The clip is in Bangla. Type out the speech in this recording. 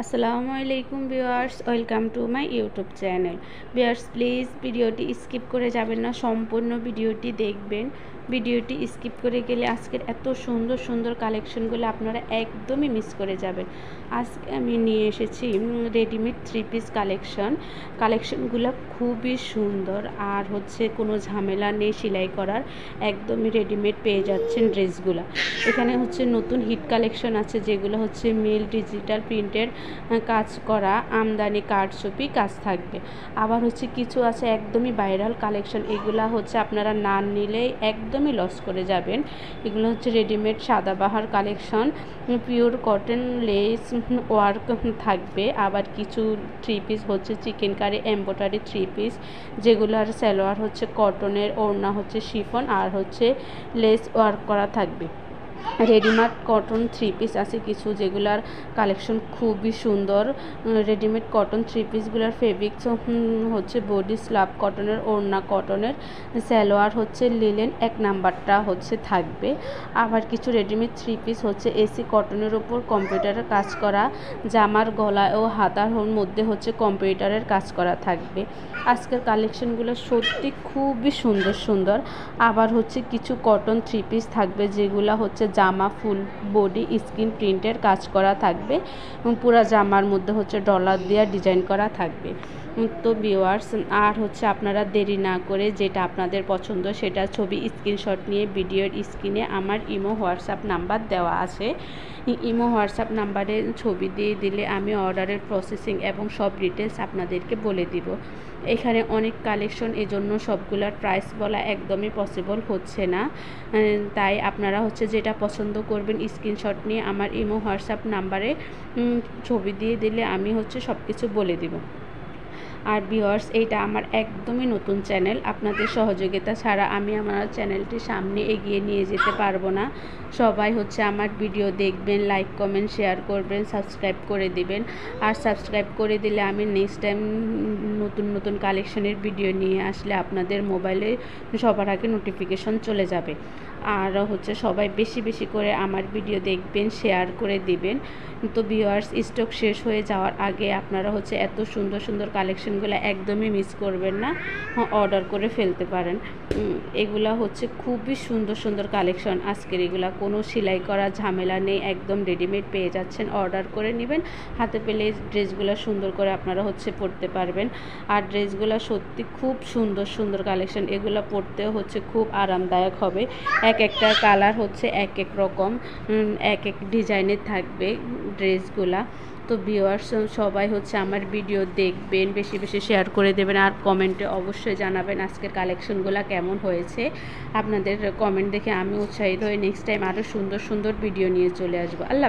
আসসালামু আলাইকুম viewers, welcome to my YouTube channel. Viewers please ভিডিওটি স্কিপ করে যাবেন না, সম্পূর্ণ ভিডিওটি দেখবেন। ভিডিওটি স্কিপ করে গেলে আজকের এত সুন্দর সুন্দর কালেকশনগুলো আপনারা একদমই মিস করে যাবেন। আজকে আমি নিয়ে এসেছি রেডিমেড 3 পিস কালেকশনগুলো খুবই সুন্দর আর কোনো ঝামেলা নেই সেলাই করার, একদমই রেডিমেড পেয়ে যাচ্ছেন ড্রেসগুলো। এখানে নতুন হিট কালেকশন আছে, যেগুলো মিল ডিজিটাল প্রিন্টের কাজ করা আমদানি কারচুপি কাজ থাকবে। আবার কিছু আছে একদমই ভাইরাল কালেকশন, এগুলা আপনারা না নিলেই একদমই লস করে যাবেন। এগুলো রেডিমেড সাদাবাহার collection, pure cotton lace work থাকবে। আবার কিছু 3 piece chikankari embroidery 3 piece, যেগুলার সালোয়ার কটনের, ওড়না শিফন আর লেস ওয়ার্ক করা থাকবে। রেডিমেড কটন 3 পিস আছে কিছু, যেগুলার কালেকশন খুবই সুন্দর। রেডিমেড কটন 3 পিসগুলার ফেব্রিক্স বডি স্ল্যাব কটনের, ওড়না কটনের, সালোয়ার লিলেন 1 নাম্বারটা থাকবে। আবার কিছু রেডিমেড 3 পিস এসি কটনের উপর কম্পিউটারের কাজ করা, জামার গলা ও হাতার মধ্যে কম্পিউটারের কাজ করা থাকবে। আজকের কালেকশনগুলো সত্যি খুবই সুন্দর সুন্দর। আবার কিছু কটন 3 পিস থাকবে, যেগুলো জামা ফুল বডি স্ক্রিন প্রিন্টের কাজ করা থাকবে। পুরা জামার মধ্যে ডলার দেওয়া ডিজাইন করা থাকবে। তো ভিউয়ার্স আর আপনারা দেরি না করে যেটা আপনাদের পছন্দ সেটা ছবি স্ক্রিনশট নিয়ে ভিডিওর স্ক্রিনে আমার ইমো হোয়াটসঅ্যাপ নাম্বার দেওয়া আছে। ইমো হোয়াটসঅ্যাপ নাম্বারে ছবি দিয়ে দিলে আমি অর্ডারের প্রসেসিং এবং সব ডিটেলস আপনাদেরকে বলে দিব। এখানে অনেক কালেকশন, এজন্য সবগুলোর প্রাইস বলা একদমই পসিবল হচ্ছে না। তাই আপনারা যেটা পছন্দ করবেন স্ক্রিনশট নিয়ে আমার ইমো হোয়াটসঅ্যাপ নাম্বারে ছবি দিয়ে দিলে আমি সব কিছু বলে দিব। আর ভিউয়ার্স এইটা আমার একদমই নতুন চ্যানেল, আপনাদের সহযোগিতা ছাড়া আমি আমার চ্যানেলটি সামনে এগিয়ে নিয়ে যেতে পারবো না। সবাই আমার ভিডিও দেখবেন, লাইক কমেন্ট শেয়ার করবেন, সাবস্ক্রাইব করে দিবেন। আর সাবস্ক্রাইব করে দিলে আমি নেক্সট টাইম নতুন নতুন কালেকশনের ভিডিও নিয়ে আসলে আপনাদের মোবাইলে সবার আগে নোটিফিকেশন চলে যাবে। আর সবাই বেশি বেশি করে আমার ভিডিও দেখবেন, শেয়ার করে দিবেন। তো ভিউয়ার্স স্টক শেষ হয়ে যাওয়ার আগে আপনারা এত সুন্দর সুন্দর কালেকশনগুলো একদমই মিস করবেন না, অর্ডার করে ফেলতে পারেন। এগুলা খুবই সুন্দর সুন্দর কালেকশন আজকের। এগুলা কোনো সেলাই করা ঝামেলা নেই, একদম রেডিমেড পেয়ে যাচ্ছেন। অর্ডার করে নেবেন, হাতে পেলে ড্রেসগুলো সুন্দর করে আপনারা পরতে পারবেন। আর ড্রেসগুলো সত্যি খুব সুন্দর সুন্দর কালেকশন, এগুলো পরতেও খুব আরামদায়ক হবে। এক একটা কালার এক এক রকম, এক এক ডিজাইনের থাকবে ড্রেসগুলা। তো ভিউয়ার্স সবাই আমার ভিডিও দেখবেন, বেশি বেশি শেয়ার করে দেবেন। আর কমেন্টে অবশ্যই জানাবেন আজকের কালেকশনগুলো কেমন হয়েছে। আপনাদের কমেন্ট দেখে আমি উৎসাহিত হয়ে নেক্সট টাইম আরও সুন্দর সুন্দর ভিডিও নিয়ে চলে আসবো। আল্লাহ।